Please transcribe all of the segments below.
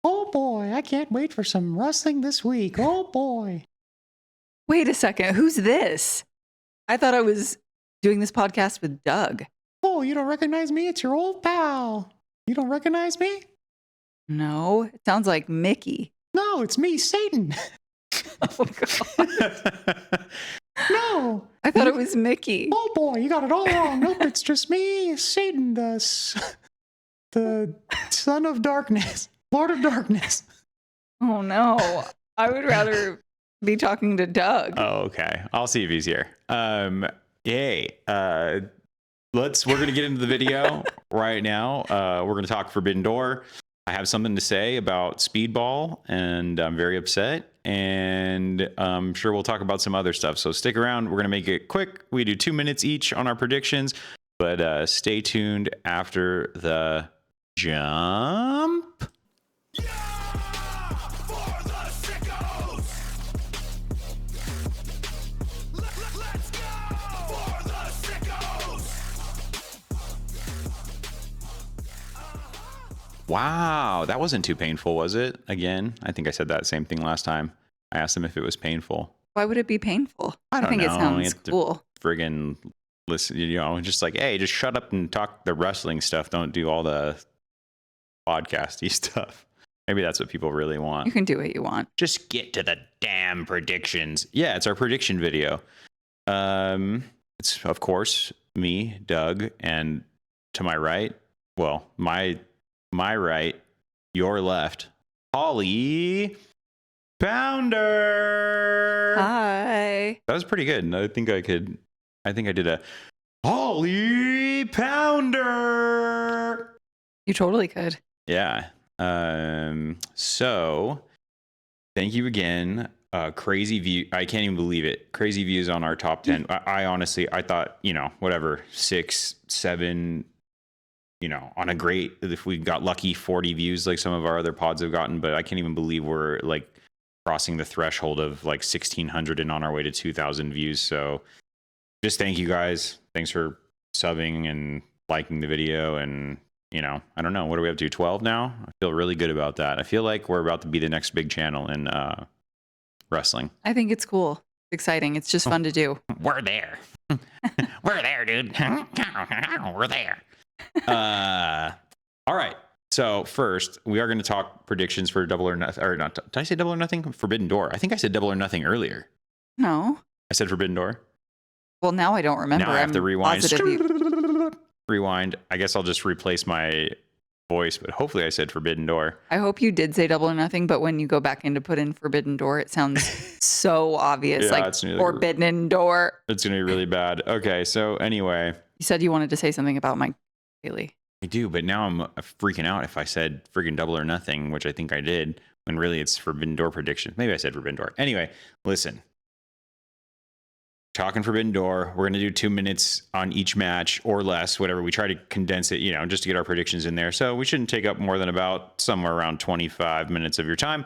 Oh boy, I can't wait for some wrestling this week. Oh boy. Wait a second. Who's this? I thought I was doing this podcast with Doug. Oh, you don't recognize me? It's your old pal. You don't recognize me? No, it sounds like Mickey. No, it's me, Satan. Oh, God. No. I thought it was Mickey. Oh boy, you got it all wrong. Nope, it's just me, Satan, the son of darkness, Lord of darkness. Oh, no. I would rather be talking to Doug. Oh, okay. I'll see if he's here. We're going to get into the video right now. We're going to talk Forbidden Door. I have something to say about Speedball, and I'm very upset. And I'm sure we'll talk about some other stuff. So stick around. We're going to make it quick. We do 2 minutes each on our predictions, but stay tuned after the jump. Yeah! For the Sickos! Let's go! For the Sickos! Wow, that wasn't too painful, was it? Again, I think I said that same thing last time. I asked him if it was painful. Why would it be painful? I don't think know. it sounds cool. Friggin' listen, just like, hey, just shut up and talk the wrestling stuff. Don't do all the podcasty stuff. Maybe that's what people really want. You can do what you want. Just get to the damn predictions. Yeah, it's our prediction video. It's of course me, Doug, and to my right, well, my right, your left, Holly Pounder. Hi. That was pretty good. I think I did a Holly Pounder. You totally could. Yeah. So thank you again. Crazy view. I can't even believe it. Crazy views on our top 10. I honestly, I thought, whatever, 6, 7, on a great, if we got lucky, 40 views like some of our other pods have gotten, but I can't even believe we're like crossing the threshold of like 1,600 and on our way to 2,000 views. So just thank you guys. Thanks for subbing and liking the video. And, I don't know, what are we up to, 12 now? I feel really good about that. I feel like we're about to be the next big channel in wrestling. I think it's cool. It's exciting. It's just fun to do. We're there. We're there, dude. We're there. All right. So first, we are going to talk predictions for Double or Nothing. Or not? Did I say Double or Nothing? Forbidden Door. I think I said Double or Nothing earlier. No. I said Forbidden Door. Well, now I don't remember. Now I have to rewind. Positive Rewind. I guess I'll just replace my voice, but hopefully I said Forbidden Door. I hope you did say Double or Nothing, but when you go back in to put in Forbidden Door, it sounds so obvious. Yeah, like it's Forbidden Door. It's going to be really bad. Okay. So anyway. You said you wanted to say something about Mike Bailey. I do, but now I'm freaking out if I said friggin' Double or Nothing, which I think I did, when really it's Forbidden Door prediction. Maybe I said Forbidden Door. Anyway, listen. Talking Forbidden Door, we're going to do 2 minutes on each match or less, whatever. We try to condense it, just to get our predictions in there. So we shouldn't take up more than about somewhere around 25 minutes of your time.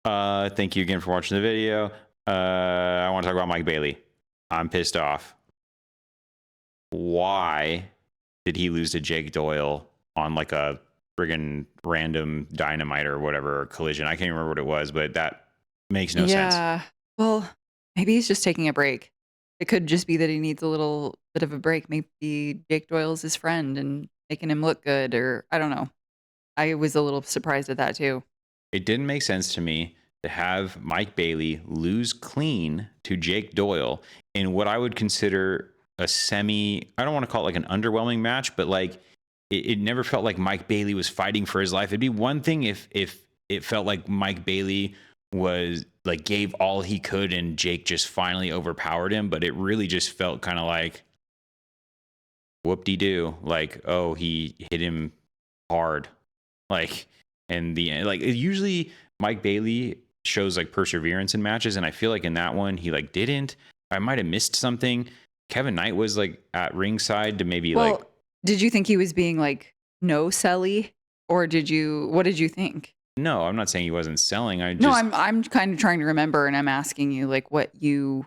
Thank you again for watching the video. I want to talk about Mike Bailey. I'm pissed off. Why did he lose to Jake Doyle on like a friggin' random dynamite or whatever, or collision? I can't remember what it was, but that makes no sense. Yeah. Well, maybe he's just taking a break. It could just be that he needs a little bit of a break. Maybe Jake Doyle's his friend and making him look good, or I don't know. I was a little surprised at that too. It didn't make sense to me to have Mike Bailey lose clean to Jake Doyle in what I would consider a I don't want to call it like an underwhelming match, but like it never felt like Mike Bailey was fighting for his life. It'd be one thing if it felt like Mike Bailey was like gave all he could and Jake just finally overpowered him, but it really just felt kind of like whoop-de-doo. Like, oh, he hit him hard. Like, and usually Mike Bailey shows like perseverance in matches, and I feel like in that one he like didn't. I might have missed something. Kevin Knight was like at ringside to maybe did you think he was being like no selly, or what did you think? No, I'm not saying he wasn't selling. I'm kind of trying to remember, and I'm asking you like what you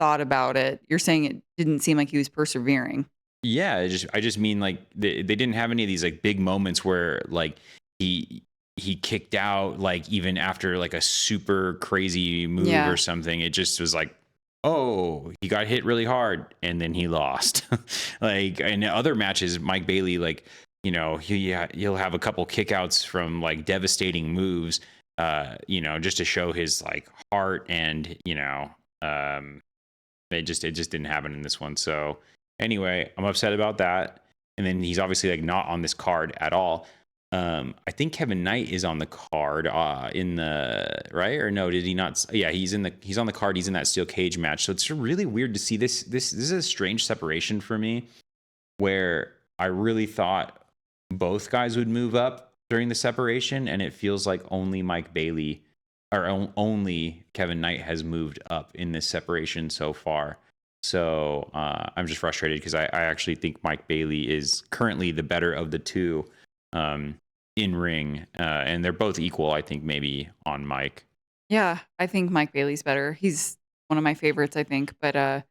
thought about it. You're saying it didn't seem like he was persevering. Yeah, I just mean like they didn't have any of these like big moments where like he he kicked out like even after like a super crazy move Yeah. or something. It just was like, oh, he got hit really hard and then he lost. Like in other matches, Mike Bailey, like, you know, he'll have a couple kickouts from like devastating moves, you know, just to show his like heart, and you know, it just didn't happen in this one. So anyway, I'm upset about that. And then he's obviously like not on this card at all. I think Kevin Knight is on the card in the right, or no? Did he not? Yeah, he's on the card. He's in that steel cage match. So it's really weird to see this. This is a strange separation for me, where I really thought both guys would move up during the separation, and it feels like only Mike Bailey or only Kevin Knight has moved up in this separation so far. So I'm just frustrated because I actually think Mike Bailey is currently the better of the two in ring, and they're both equal, I think, maybe on Mike. Yeah, I think Mike Bailey's better. He's one of my favorites, I think, but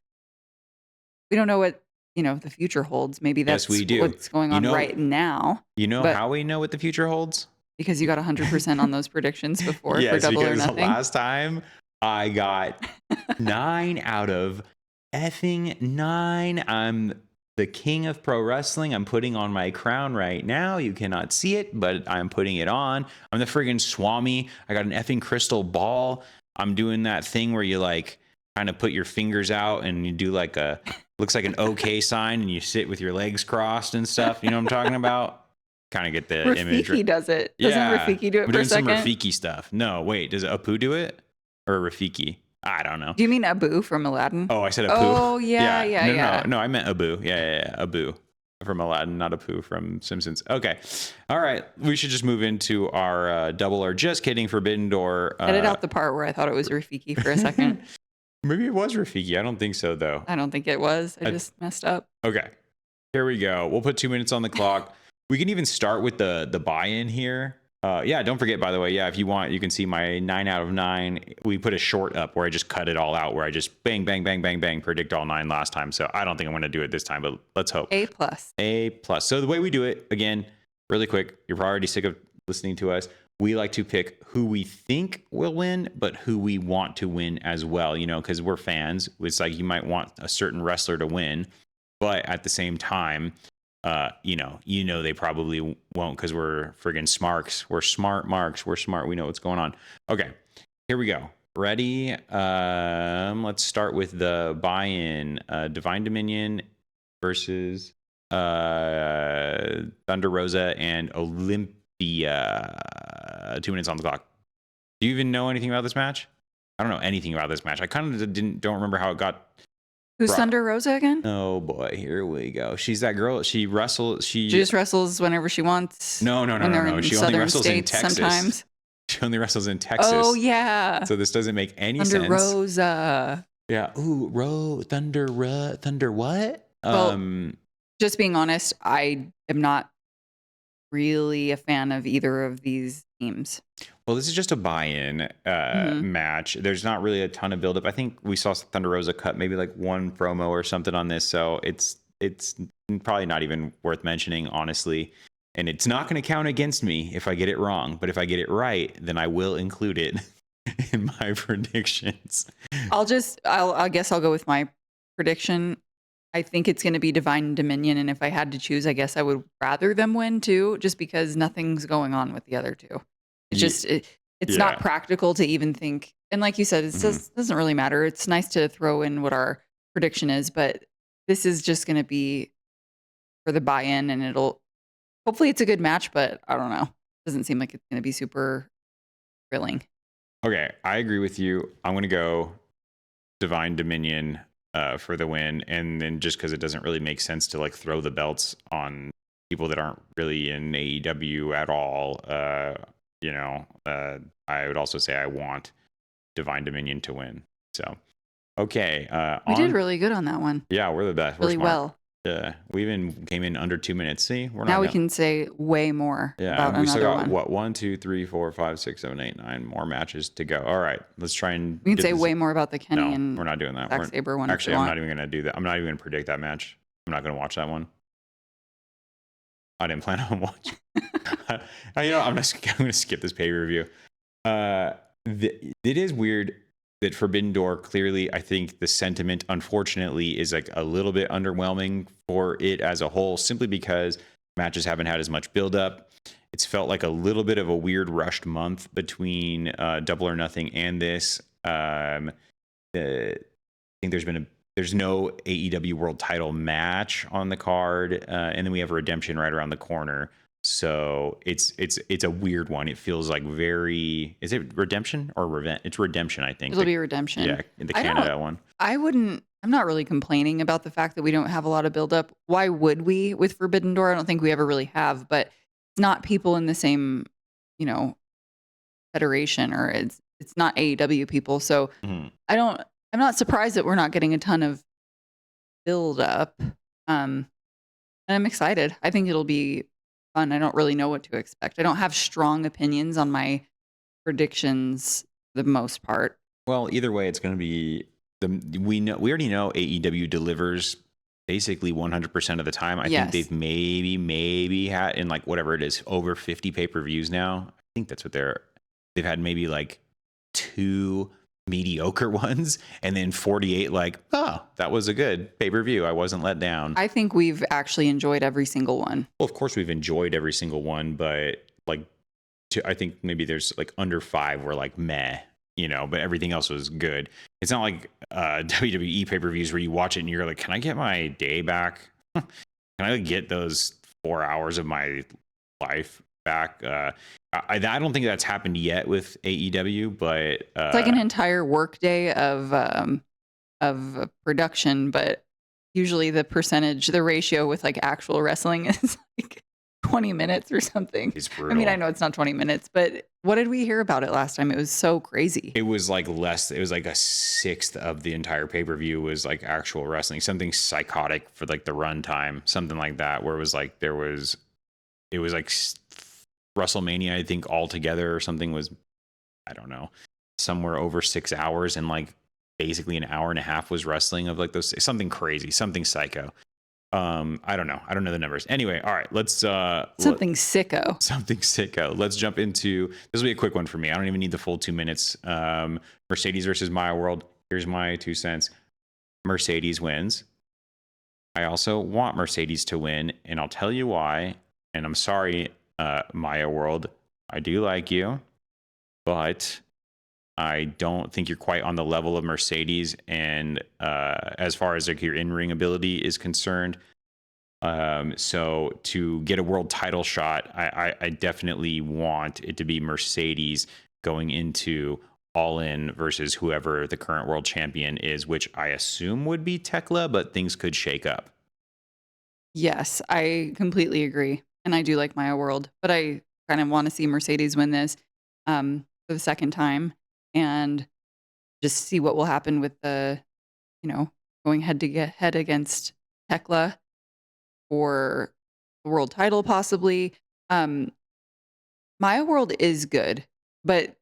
we don't know what, you know, the future holds. Maybe that's we do. what's going on right now. You know But- how we know what the future holds? Because you got 100% on those predictions before for Double or because Nothing. last time I got 9 out of effing 9. I'm the king of pro wrestling. I'm putting on my crown right now. You cannot see it, but I'm putting it on. I'm the friggin' Swami. I got an effing crystal ball. I'm doing that thing where you like kind of put your fingers out and you do like a, looks like an okay sign, and you sit with your legs crossed and stuff. You know what I'm talking about? Kind of get the image. Rafiki does it. Doesn't Rafiki do it I'm for a doing some second? Rafiki stuff. No, wait, does Apu do it? Or Rafiki? I don't know. Do you mean Abu from Aladdin? Oh, I said Apu. Oh, yeah. No, I meant Abu. Yeah, Abu from Aladdin, not Apu from Simpsons. Okay. All right. We should just move into our double or just kidding Forbidden Door. Edit out the part where I thought it was Rafiki for a second. Maybe it was Rafiki. I don't think so, though. I don't think it was. I just messed up. Okay. Here we go. We'll put 2 minutes on the clock. We can even start with the buy-in here. Yeah, don't forget, by the way, yeah, if you want, you can see my 9 out of 9. We put a short up where I just cut it all out, where I just bang, bang, bang, bang, bang, predict all 9 last time. So I don't think I'm going to do it this time, but let's hope. A+. A+. So the way we do it, again, really quick, you're already sick of listening to us. We like to pick who we think will win, but who we want to win as well, you know, because we're fans. It's like you might want a certain wrestler to win, but at the same time, you know, they probably won't because we're friggin' smarks. We're smart marks. We're smart. We know what's going on. Okay, here we go. Ready? Let's start with the buy-in. Divine Dominion versus Thunder Rosa and Olympia. 2 minutes on the clock. Do you even know anything about this match? I don't know anything about this match. I kind of don't remember how it got. Who's Thunder Rosa again? Oh boy, here we go. She's that girl. She wrestles. She just wrestles whenever she wants. No. When they're in She only southern wrestles in states Texas. sometimes. She only wrestles in Texas. Oh yeah. So this doesn't make any Thunder sense. Rosa. Yeah. Ooh, Thunder what? Well, just being honest, I am not really a fan of either of these teams. Well, this is just a buy-in match. There's not really a ton of build-up. I think we saw Thunder Rosa cut maybe like one promo or something on this, so it's probably not even worth mentioning, honestly. And it's not going to count against me if I get it wrong. But if I get it right, then I will include it in my predictions. I guess I'll go with my prediction. I think it's going to be Divine Dominion, and if I had to choose, I guess I would rather them win too, just because nothing's going on with the other two. It's just it's not practical to even think. And like you said, it just doesn't really matter. It's nice to throw in what our prediction is, but this is just going to be for the buy-in, and hopefully it's a good match, but I don't know. Doesn't seem like it's going to be super thrilling. Okay, I agree with you. I'm going to go Divine Dominion for the win, and then just because it doesn't really make sense to like throw the belts on people that aren't really in AEW at all. I would also say I want Divine Dominion to win. So, okay. We did really good on that one. Yeah, we're the best. Really well. We even came in under 2 minutes. See, now we can say way more about we still another got, one. What, 1, 2, 3, 4, 5, 6, 7, 8, 9 more matches to go. All right, let's try and. We can say way more about the Kenny and we're not doing that. Zack Sabre one. Actually, I'm not even going to do that. I'm not even going to predict that match. I'm not going to watch that one. I didn't plan on watching. I'm going to skip this pay per view. It is weird that Forbidden Door, clearly, I think the sentiment, unfortunately, is like a little bit underwhelming for it as a whole, simply because matches haven't had as much buildup. It's felt like a little bit of a weird rushed month between Double or Nothing and this. I think there's no AEW World Title match on the card, and then we have a Redemption right around the corner. So it's a weird one. It feels like is it Redemption or Revenge? It's Redemption, I think. It'll be Redemption. Yeah, the Canada one. I'm not really complaining about the fact that we don't have a lot of buildup. Why would we with Forbidden Door? I don't think we ever really have, but it's not people in the same, federation, or it's not AEW people. So I'm not surprised that we're not getting a ton of buildup. And I'm excited. I think it'll be fun. I don't really know what to expect. I don't have strong opinions on my predictions for the most part. Well, either way, it's going to be we already know AEW delivers basically 100% of the time. I think they've maybe had, in like whatever it is, over 50 pay-per-views now. I think that's what they've had, maybe like 2 mediocre ones, and then 48 like, oh, that was a good pay-per-view. I wasn't let down. I think we've actually enjoyed every single one. Well, of course we've enjoyed every single one, but like I think maybe there's like under 5 were like meh, but everything else was good. It's not like WWE pay-per-views where you watch it and you're like, can I get my day back? Can I get those 4 hours of my life back? I don't think that's happened yet with AEW, but it's like an entire workday of production, but usually the ratio with like actual wrestling is like 20 minutes or something. It's brutal. I mean, I know it's not 20 minutes, but what did we hear about it last time? It was so crazy. It was like less. It was like a sixth of the entire pay-per-view was like actual wrestling, something psychotic for like the runtime, something like that, where it was like it was like WrestleMania, I think altogether or something was, I don't know, somewhere over 6 hours, and like basically an hour and a half was wrestling of like those, something crazy, something psycho. I don't know the numbers. Anyway, all right, let's something sicko. Let's jump into, this will be a quick one for me. I don't even need the full 2 minutes. Mercedes versus Maya World. Here's my 2 cents. Mercedes wins. I also want Mercedes to win, and I'll tell you why. And I'm sorry, Maya World, I do like you, but I don't think you're quite on the level of Mercedes. And as far as like your in-ring ability is concerned, so to get a world title shot, I definitely want it to be Mercedes going into All In versus whoever the current world champion is, which I assume would be Tekla, but things could shake up. Yes, I completely agree. And I do like Maya World, but I kind of want to see Mercedes win this for the second time and just see what will happen with the, going head to head against Tekla for the world title possibly. Maya World is good, but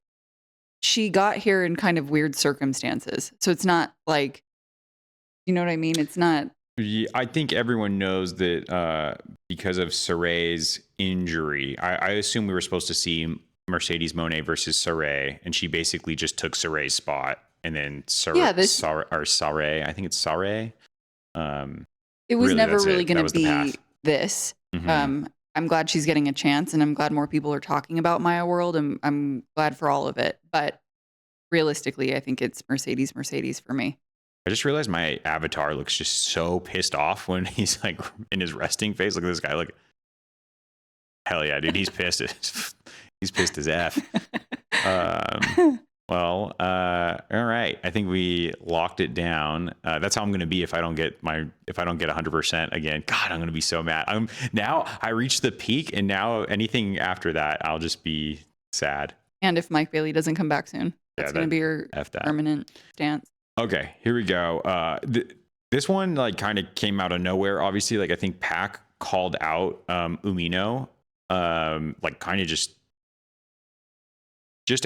she got here in kind of weird circumstances. So it's not like, you know what I mean? It's not. Yeah, I think everyone knows that because of Saray's injury, I assume we were supposed to see Mercedes Moné versus Saray, and she basically just took Saray's spot, and then Saray, I think it's Saray. It was never really going to be this. Mm-hmm. I'm glad she's getting a chance, and I'm glad more people are talking about Maya World, and I'm glad for all of it. But realistically, I think it's Mercedes for me. I just realized my avatar looks just so pissed off when he's like in his resting face. Look at this guy. Look, hell yeah, dude, he's pissed. He's pissed as F. Well, all right. I think we locked it down. That's how I'm going to be if I don't get 100% again. God, I'm going to be so mad. Now I reached the peak, and now anything after that, I'll just be sad. And if Mike Bailey doesn't come back soon, that's going to be your permanent stance. Okay, here we go. This one like kind of came out of nowhere. Obviously, like I think Pac called out Umino, like kind of just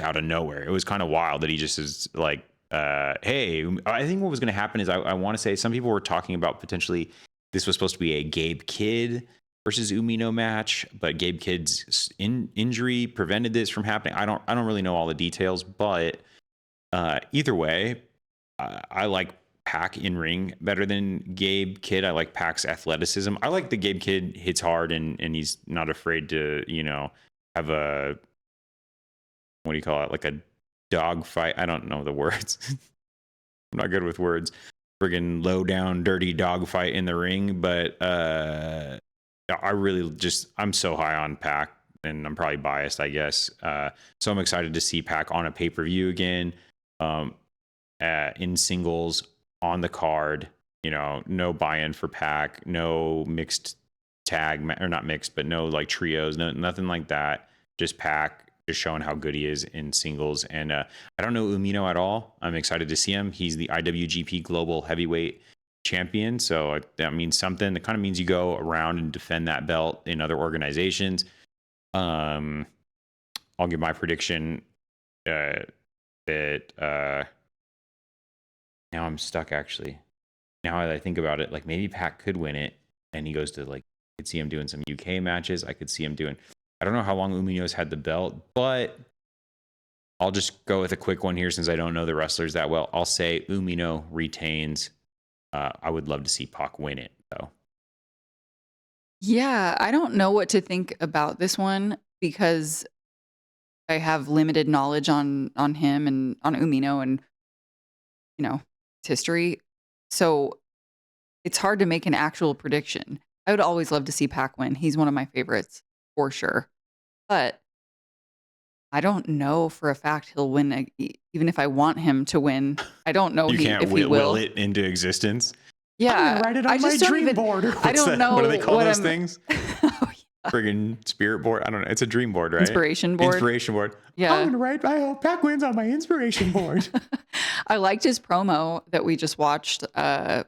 out of nowhere. It was kind of wild that he just is like, hey, I think what was going to happen is I want to say some people were talking about potentially this was supposed to be a Gabe Kidd versus Umino match, but Gabe Kidd's injury prevented this from happening. I don't really know all the details, but either way, I like Pac in ring better than Gabe Kidd. I like Pac's athleticism. I like the Gabe Kidd hits hard and he's not afraid to, have a, what do you call it? Like a dog fight. I don't know the words. I'm not good with words. Friggin' low down, dirty dog fight in the ring. But I'm so high on Pac, and I'm probably biased, I guess. So I'm excited to see Pac on a pay-per-view again, in singles on the card. No buy-in for Pac, no mixed tag, or not mixed, but no like trios, nothing like that. Just Pac, just showing how good he is in singles. And I don't know Umino at all. I'm excited to see him. He's the IWGP Global Heavyweight Champion, so that means something. It kind of means you go around and defend that belt in other organizations. I'll give my prediction that now I'm stuck actually. Now that I think about it, like maybe Pac could win it, and he goes to I could see him doing some UK matches. I could see him doing. I don't know how long Umino's had the belt, but I'll just go with a quick one here since I don't know the wrestlers that well. I'll say Umino retains. I would love to see Pac win it, though. Yeah, I don't know what to think about this one because I have limited knowledge on him and on Umino and his history. So it's hard to make an actual prediction. I would always love to see Pac win. He's one of my favorites for sure. But I don't know for a fact he'll win. Even if I want him to win, I don't know You can't if he will will. it into existence. Yeah, I'm gonna write it on I my just don't dream even. board. I don't know What do they call what those I'm- things? Oh, yeah. Friggin' spirit board. I don't know. It's a dream board, right? Inspiration board. Inspiration board. Yeah. I'm gonna write. I hope Pac wins on my inspiration board. I liked his promo that we just watched from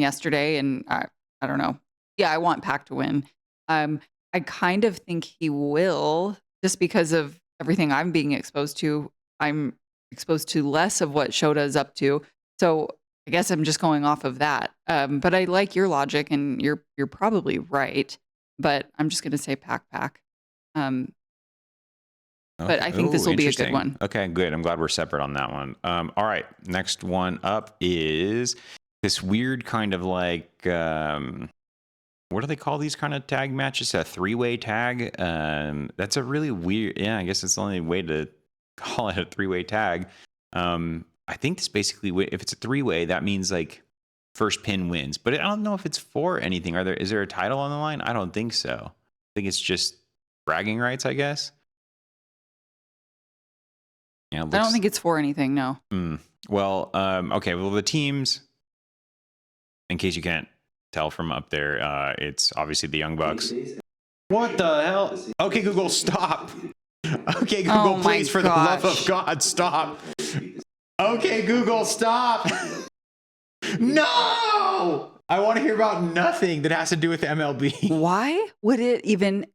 yesterday, and I don't know. Yeah, I want Pac to win. I kind of think he will, just because of everything I'm being exposed to. I'm exposed to less of what Shota is up to, so I guess I'm just going off of that. But I like your logic, and you're probably right. But I'm just going to say Pac. But I think this will be a good Interesting. one. Okay, good. I'm glad we're separate on that one. All right, next one up is this weird kind of like what do they call these kind of tag matches? A three-way tag. That's a really weird. Yeah, I guess it's the only way to call it a three-way tag. I think this basically, if it's a three-way, that means like first pin wins. But I don't know if it's for anything. Is there a title on the line? I don't think so. I think it's just bragging rights, I guess. Yeah, I don't think it's for anything. No. Well, okay. Well, the teams, in case you can't tell from up there, it's obviously the Young Bucks. What the hell? Okay, Google, stop. Okay, Google, Oh my please, for the love of gosh. God, stop. Okay, Google, stop. No! I want to hear about nothing that has to do with MLB. Why would it even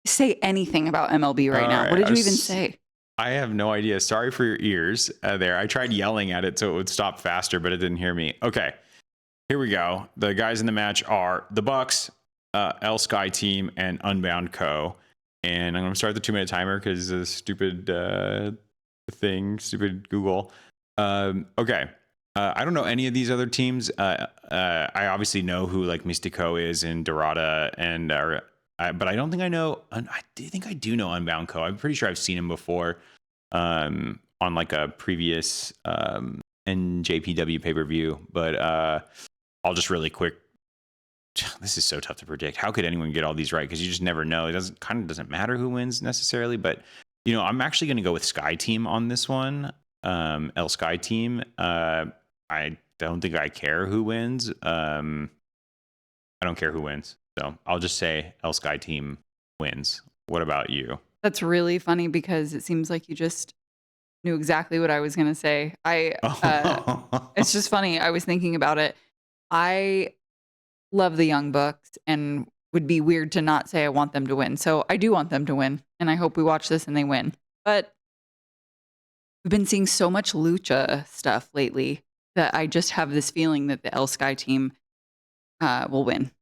say anything about MLB right All now? right, What did I you was- even say? I have no idea. Sorry for your ears there. I tried yelling at it so it would stop faster, but it didn't hear me. Okay, here we go. The guys in the match are the Bucks, L Sky Team, and Unbound Co. And I'm going to start the 2-minute timer because the stupid stupid Google. Okay. I don't know any of these other teams. I obviously know who like Mystico is and Dorada, and but I don't think I know. I think I do know Unbound Co. I'm pretty sure I've seen him before on like a previous NJPW pay-per-view. But I'll just really quick. This is so tough to predict. How could anyone get all these right? Because you just never know. It doesn't matter who wins necessarily. But I'm actually going to go with Sky Team on this one. L Sky Team. I don't think I care who wins. I don't care who wins. So I'll just say L Sky Team wins. What about you? That's really funny because it seems like you just knew exactly what I was going to say. It's just funny. I was thinking about it. I love the Young Bucks and would be weird to not say I want them to win. So I do want them to win, and I hope we watch this and they win. But we've been seeing so much lucha stuff lately that I just have this feeling that the L Sky Team will win.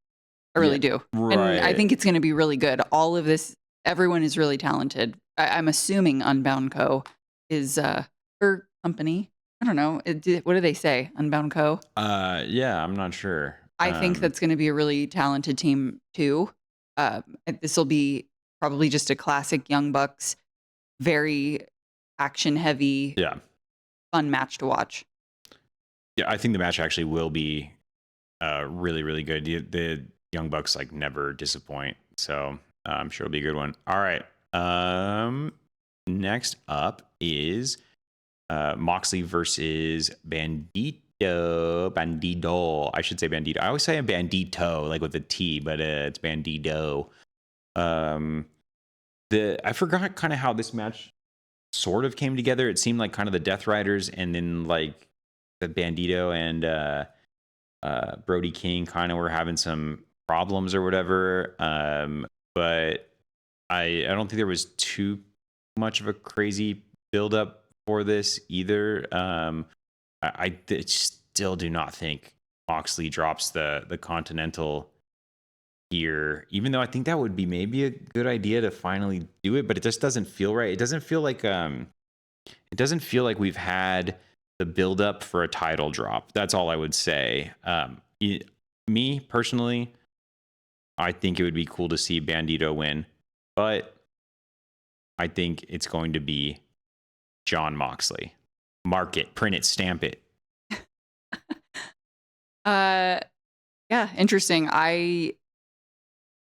I really do. And I Right. think it's going to be really good. All of this, everyone is really talented. I'm assuming Unbound Co. is her company. I don't know. What do they say? Unbound Co. Yeah, I'm not sure. I think that's going to be a really talented team too. This will be probably just a classic Young Bucks, very action heavy, Yeah. fun match to watch. Yeah, I think the match actually will be really, really good. The Young Bucks like never disappoint, so I'm sure it'll be a good one. All right. Next up is Moxley versus Bandido. I should say Bandido. I always say a Bandito, like with a T, but it's Bandido. I forgot kind of how this match sort of came together. It seemed like kind of the Death Riders, and then like the Bandito and Brody King kind of were having some problems or whatever. But I don't think there was too much of a crazy buildup for this either. I still do not think Moxley drops the Continental here, even though I think that would be maybe a good idea to finally do it, but it just doesn't feel right. It doesn't feel like we've had the buildup for a title drop. That's all I would say. Me personally, I think it would be cool to see Bandito win, but I think it's going to be John Moxley. Mark it, print it, stamp it. Yeah, interesting. I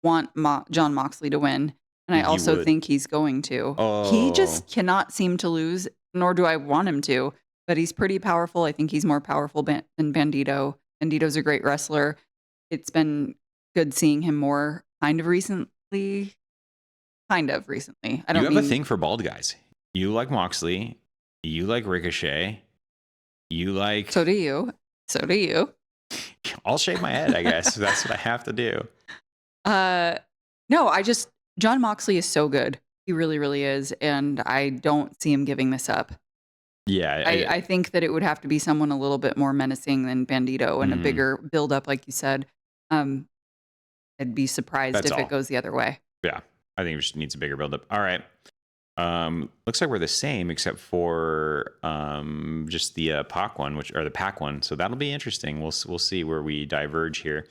want John Moxley to win, and I You also would. think he's going to. Oh. He just cannot seem to lose, nor do I want him to, but he's pretty powerful. I think he's more powerful than Bandito. Bandito's a great wrestler. It's been good seeing him more kind of recently. I don't You have mean a thing for bald guys. You like Moxley. You like Ricochet. You like. So do you. So do you. I'll shave my head, I guess. That's what I have to do. No, John Moxley is so good. He really, really is. And I don't see him giving this up. Yeah. I think that it would have to be someone a little bit more menacing than Bandito and a Mhm. bigger build up, like you said. I'd be surprised That's if all. it goes the other way. Yeah. I think it just needs a bigger buildup. All right. Looks like we're the same except for just the Pac one, the Pac one. So that'll be interesting. We'll see where we diverge here.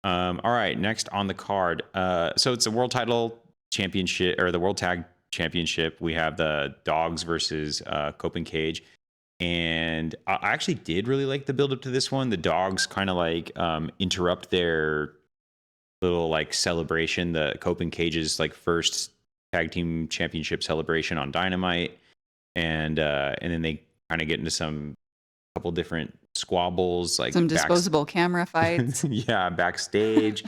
All right, next on the card. So it's a world title championship or the world tag championship. We have the Dogs versus Cope and Cage. And I actually did really like the build up to this one. The Dogs kind of like interrupt their little like celebration, the Cope and Cage's like first tag team championship celebration on Dynamite. And then they kind of get into some couple different squabbles, like Some disposable camera fights. yeah, backstage.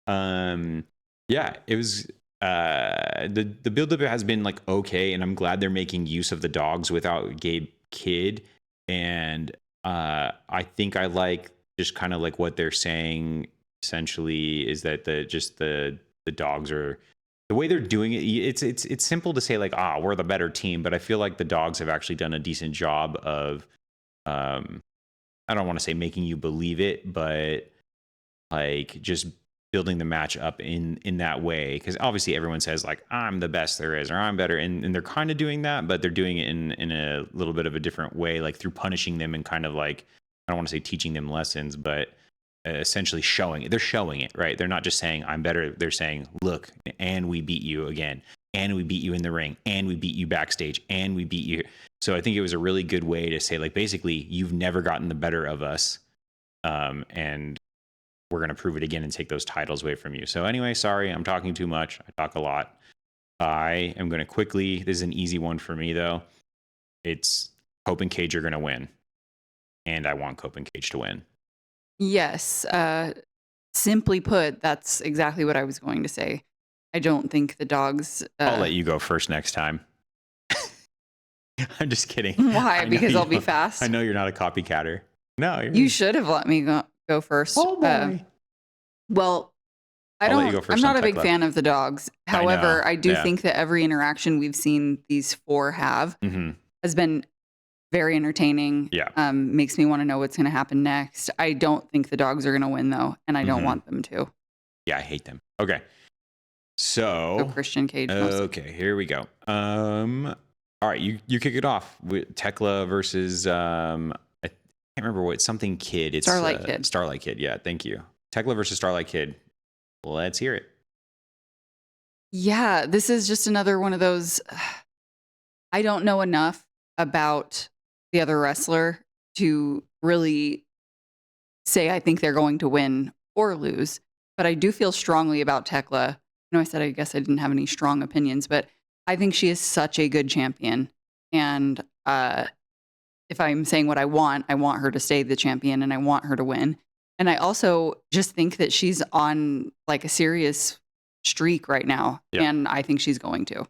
Yeah, it was the build-up has been like okay, and I'm glad they're making use of the Dogs without Gabe Kidd. And I think I like just kind of like what they're saying essentially is that the Dogs are the way they're doing it. It's simple to say like, we're the better team, but I feel like the Dogs have actually done a decent job of I don't want to say making you believe it, but like just building the match up in that way. Because obviously everyone says like, I'm the best there is, or I'm better. And they're kind of doing that, but they're doing it in a little bit of a different way, like through punishing them and kind of like, I don't want to say teaching them lessons, but essentially showing it. They're showing it, right? They're not just saying I'm better. They're saying, look, and we beat you again. And we beat you in the ring. And we beat you backstage. And we beat you. So I think it was a really good way to say, like, basically, you've never gotten the better of us. And we're going to prove it again and take those titles away from you. So anyway, sorry, I'm talking too much. I talk a lot. I am going to quickly, this is an easy one for me, though. It's Cope and Cage are going to win. And I want Cope and Cage to win. Yes. Simply put, that's exactly what I was going to say. I don't think the Dogs... I'll let you go first next time. I'm just kidding. Why? Because I'll be fast? I know you're not a copycatter. No, You should have let me go first. Oh boy. Well, I'll let you go first I'm not on a big Tech fan of the Dogs. I know, However, I do yeah. think that every interaction we've seen these four have has been very entertaining. Yeah. Makes me want to know what's going to happen next. I don't think the Dogs are going to win though, and I don't want them to. Yeah, I hate them. Okay. So So Christian Cage. Mostly. okay, here we go. All right, you kick it off with Tekla versus I can't remember what something kid. It's Starlight Kid. Starlight Kid. Yeah, thank you. Tekla versus Starlight Kid. Let's hear it. Yeah, this is just another one of those. I don't know enough about the other wrestler to really say I think they're going to win or lose, but I do feel strongly about Tekla. I know I said I guess I didn't have any strong opinions, but I think she is such a good champion. And if I'm saying what I want her to stay the champion and I want her to win. And I also just think that she's on like a serious streak right now. Yeah. And I think she's going to.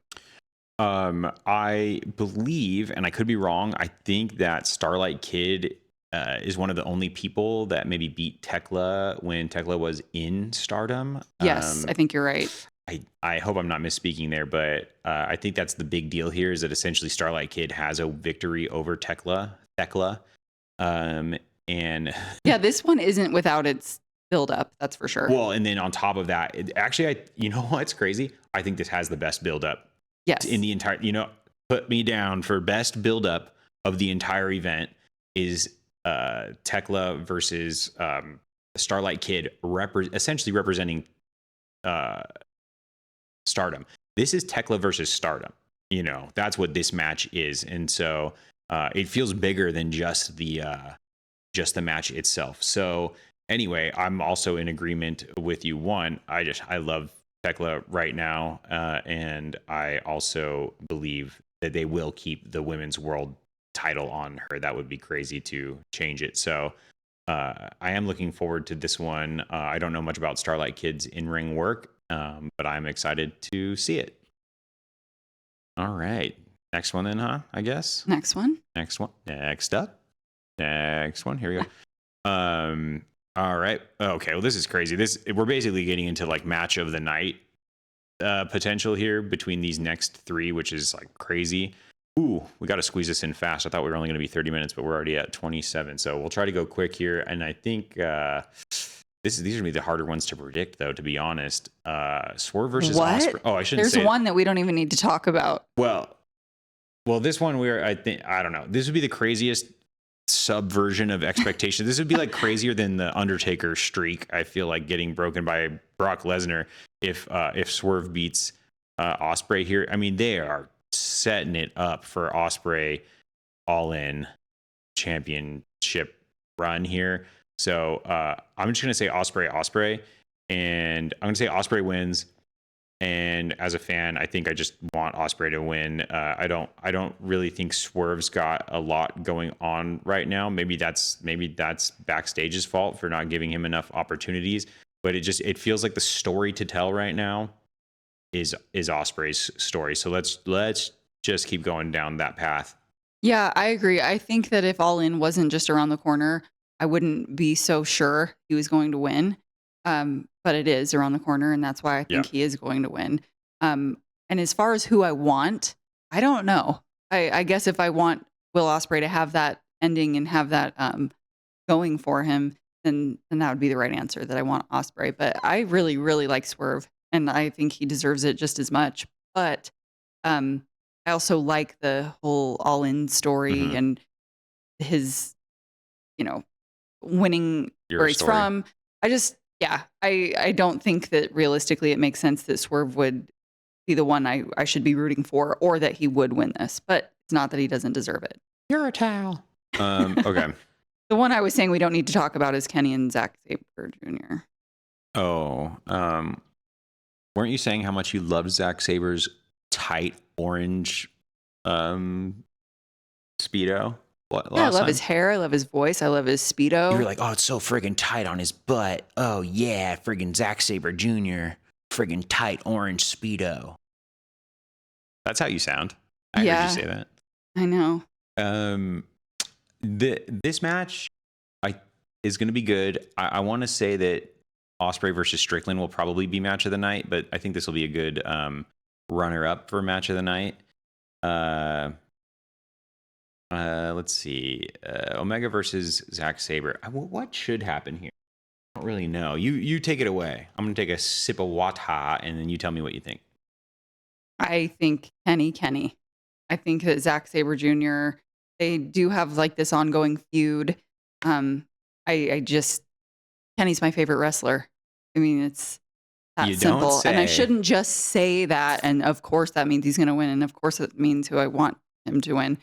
I believe, and I could be wrong, I think that Starlight Kid is one of the only people that maybe beat Tekla when Tekla was in Stardom. Yes, I think you're right. I hope I'm not misspeaking there, but I think that's the big deal here is that essentially Starlight Kid has a victory over Tekla. And Yeah, this one isn't without its build up, that's for sure. well, and then on top of that, you know what's crazy? I think this has the best build up. Yes. In the entire, put me down for best build up of the entire event is Tekla versus Starlight Kid, essentially representing Stardom. This is Tekla versus Stardom. That's what this match is, and so it feels bigger than just the match itself. So anyway, I'm also in agreement with you. One, I love Tekla right now, and I also believe that they will keep the women's world title on her. That would be crazy to change it. So I am looking forward to this one. I don't know much about Starlight Kid's in-ring work, but I'm excited to see it. All right. Next one then, huh? I guess. Next one. Next one. Next up. Next one. Here we go. All right. Okay. Well, this is crazy. We're basically getting into like match of the night potential here between these next three, which is like crazy. Ooh, we got to squeeze this in fast. I thought we were only going to be 30 minutes, but we're already at 27. So we'll try to go quick here. And I think these are going to be the harder ones to predict, though, to be honest. Swerve versus Ospreay. Oh, I shouldn't say. There's one that we don't even need to talk about. Well, this one I don't know. This would be the craziest subversion of expectation. This would be like crazier than the Undertaker streak. I feel like getting broken by Brock Lesnar if Swerve beats Ospreay here. I mean, they are setting it up for Ospreay all-in championship run here. So I'm just gonna say Ospreay, and I'm gonna say Ospreay wins. And as a fan, I think I just want Ospreay to win. I don't really think Swerve's got a lot going on right now. Maybe that's Backstage's fault for not giving him enough opportunities. But it feels like the story to tell right now is Ospreay's story. So let's just keep going down that path. Yeah, I agree. I think that if All In wasn't just around the corner, I wouldn't be so sure he was going to win. But it is around the corner, and that's why I think he is going to win. And as far as who I want, I don't know. I guess if I want Will Ospreay to have that ending and have that going for him, then that would be the right answer, that I want Ospreay. But I really, really like Swerve, and I think he deserves it just as much. But I also like the whole All-In story and his, winning where he's from. I don't think that realistically it makes sense that Swerve would be the one I should be rooting for, or that he would win this. But it's not that he doesn't deserve it. You're a towel. Okay. The one I was saying we don't need to talk about is Kenny and Zack Sabre Jr. Oh, weren't you saying how much you loved Zack Sabre's tight orange Speedo? I love his hair. I love his voice. I love his Speedo. You were like, oh, it's so friggin' tight on his butt. Oh, yeah, friggin' Zack Sabre Jr. Friggin' tight orange Speedo. That's how you sound. I heard you say that. I know. This match is going to be good. I want to say that Ospreay versus Strickland will probably be match of the night, but I think this will be a good runner-up for match of the night. Let's see. Omega versus Zack Sabre. What should happen here? I don't really know. You take it away. I'm gonna take a sip of water, and then you tell me what you think. I think Kenny. I think that Zack Sabre Jr. They do have like this ongoing feud. I just Kenny's my favorite wrestler. I mean, it's that You don't simple. And I say. shouldn't just say that. And of course, that means he's going to win. And of course, it means who I want him to win.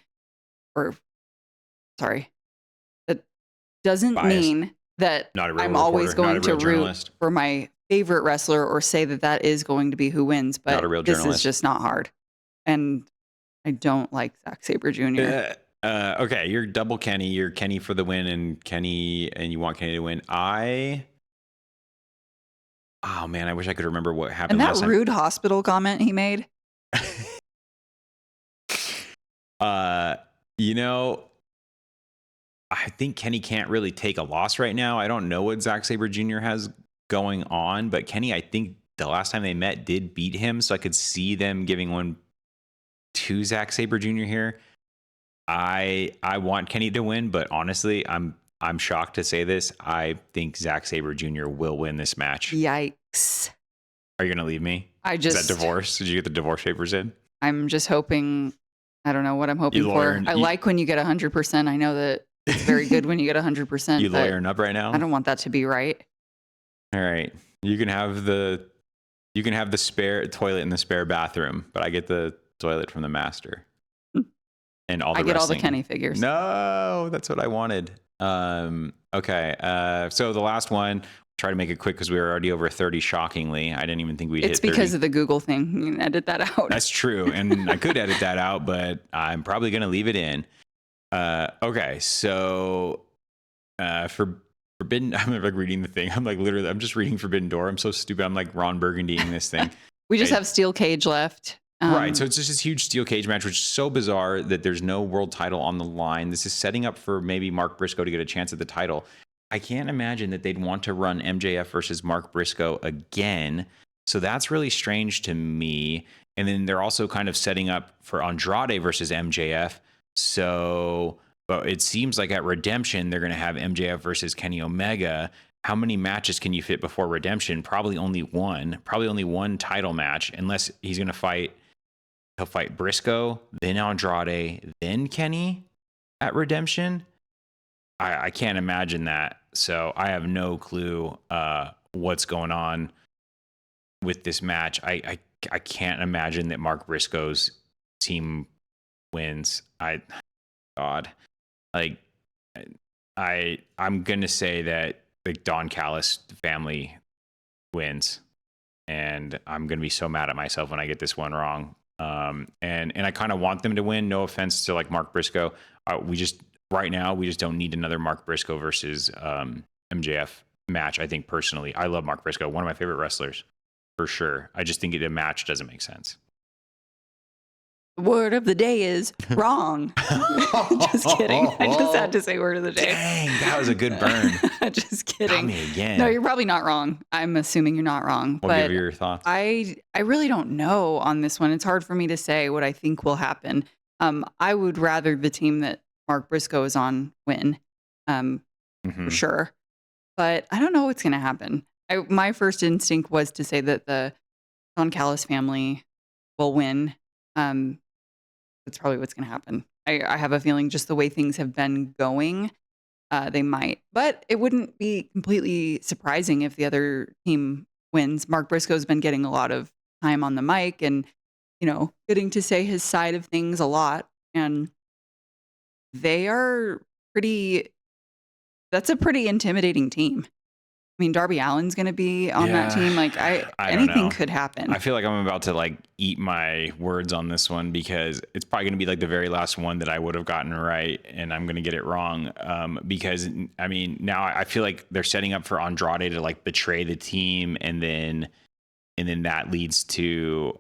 Or, sorry, that doesn't Biased. mean that Not a real I'm always reporter, not a going to real root journalist. for my favorite wrestler or say that that is going to be who wins. But Not a real this journalist. is just not hard. And I don't like Zack Sabre Jr. Okay, you're double Kenny. You're Kenny for the win, and you want Kenny to win. Oh man, I wish I could remember what happened And that last time. rude hospital comment he made. You know, I think Kenny can't really take a loss right now. I don't know what Zack Sabre Jr. has going on, but Kenny, I think the last time they met did beat him, so I could see them giving one to Zack Sabre Jr. here. I want Kenny to win, but honestly, I'm shocked to say this. I think Zack Sabre Jr. will win this match. Yikes. Are you gonna leave me? I Is just that divorce? Did you get the divorce papers in? I'm just hoping. I don't know what I'm hoping for. I like when you get 100%. I know that it's very good when you get 100%. You but lawyering up right now? I don't want that to be right. All right. You can have the spare toilet in the spare bathroom, but I get the toilet from the master. And all the I get all the wrestling. Kenny figures. No, that's what I wanted. Okay. So the last one, try to make it quick because we were already over 30, shockingly. I didn't even think we'd hit 30. It's because of the Google thing. You can edit that out. That's true. And I could edit that out, but I'm probably going to leave it in. Okay. So Forbidden, I'm like reading the thing. I'm like literally, I'm just reading Forbidden Door. I'm so stupid. I'm like Ron Burgundying this thing. We just have steel cage left. Right. So it's just this huge steel cage match, which is so bizarre that there's no world title on the line. This is setting up for maybe Mark Briscoe to get a chance at the title. I can't imagine that they'd want to run MJF versus Mark Briscoe again. So that's really strange to me. And then they're also kind of setting up for Andrade versus MJF. So, but it seems like at Redemption, they're going to have MJF versus Kenny Omega. How many matches can you fit before Redemption? Probably only one title match, unless he's going to fight. He'll fight Briscoe, then Andrade, then Kenny at Redemption. I can't imagine that. So I have no clue what's going on with this match. I can't imagine that Mark Briscoe's team wins. I'm gonna say that the Don Callis family wins, and I'm gonna be so mad at myself when I get this one wrong. And I kind of want them to win. No offense to like Mark Briscoe. Right now we just don't need another Mark Briscoe versus MJF match. I think personally, I love Mark Briscoe, one of my favorite wrestlers for sure. I just think the match doesn't make sense. Word of the day is wrong. Just kidding. I just had to say word of the day. Dang, that was a good burn. Just Got kidding. me again. No, you're probably not wrong. I'm assuming you're not wrong. What but are your thoughts? I really don't know on this one. It's hard for me to say what I think will happen. I would rather the team that Mark Briscoe is on win, for sure. But I don't know what's going to happen. My first instinct was to say that the Don Callis family will win. That's probably what's going to happen. I have a feeling just the way things have been going, they might. But it wouldn't be completely surprising if the other team wins. Mark Briscoe's been getting a lot of time on the mic and, getting to say his side of things a lot. And they are that's a pretty intimidating team. I mean, Darby Allin's going to be on that team. Like, I don't anything know. could happen. I feel like I'm about to like eat my words on this one because it's probably going to be like the very last one that I would have gotten right, and I'm going to get it wrong. Because I mean, now I feel like they're setting up for Andrade to like betray the team, and then that leads to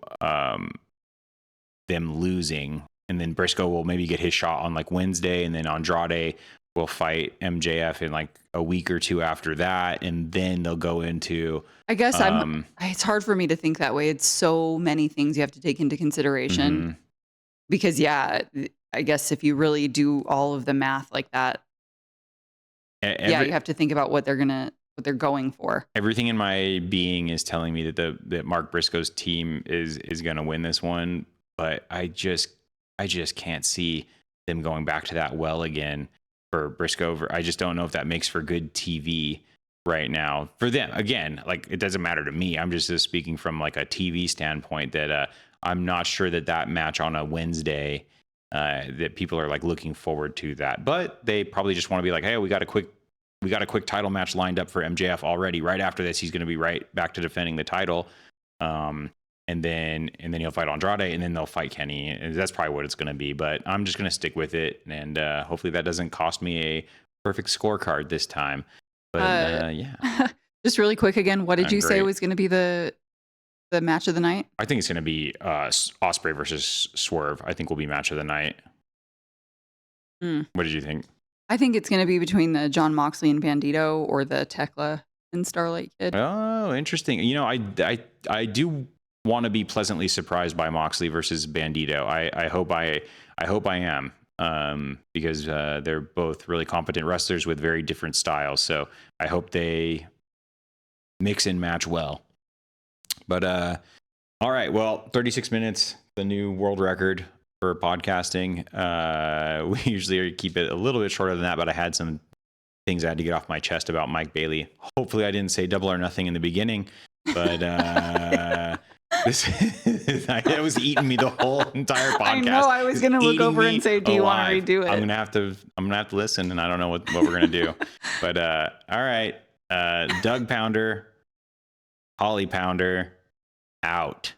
them losing, and then Briscoe will maybe get his shot on like Wednesday, and then Andrade will fight MJF in like a week or two after that, and then they'll go into. I guess it's hard for me to think that way. It's so many things you have to take into consideration. Because I guess if you really do all of the math like that, you have to think about what they're gonna what they're going for. Everything in my being is telling me that Mark Briscoe's team is going to win this one, but I just can't see them going back to that well again for Briscoe. I just don't know if that makes for good TV right now for them. Again, like, it doesn't matter to me. I'm just speaking from like a TV standpoint that I'm not sure that match on a Wednesday that people are like looking forward to that, but they probably just want to be like, hey, we got a quick title match lined up for MJF already. Right after this, he's going to be right back to defending the title. And then he'll fight Andrade, and then they'll fight Kenny. And that's probably what it's going to be, but I'm just going to stick with it. And hopefully that doesn't cost me a perfect scorecard this time. But yeah. Just really quick again, what did you say Great. was going to be the match of the night? I think it's going to be Ospreay versus Swerve. I think will be match of the night. What did you think? I think it's going to be between the John Moxley and Bandito or the Tekla and Starlight Kid. Oh, interesting. You know, I do want to be pleasantly surprised by Moxley versus Bandito. I hope I am, because they're both really competent wrestlers with very different styles. So I hope they mix and match well. But all right, well, 36 minutes, the new world record for podcasting. We usually keep it a little bit shorter than that, but I had some things I had to get off my chest about Mike Bailey. Hopefully I didn't say double or nothing in the beginning, but that was eating me the whole entire podcast. I know, I was going to look Eating over me and say, do you want to alive. redo it? I'm gonna have to listen, and I don't know what we're gonna do. But all right, Doug Pounder, Holly Pounder, out.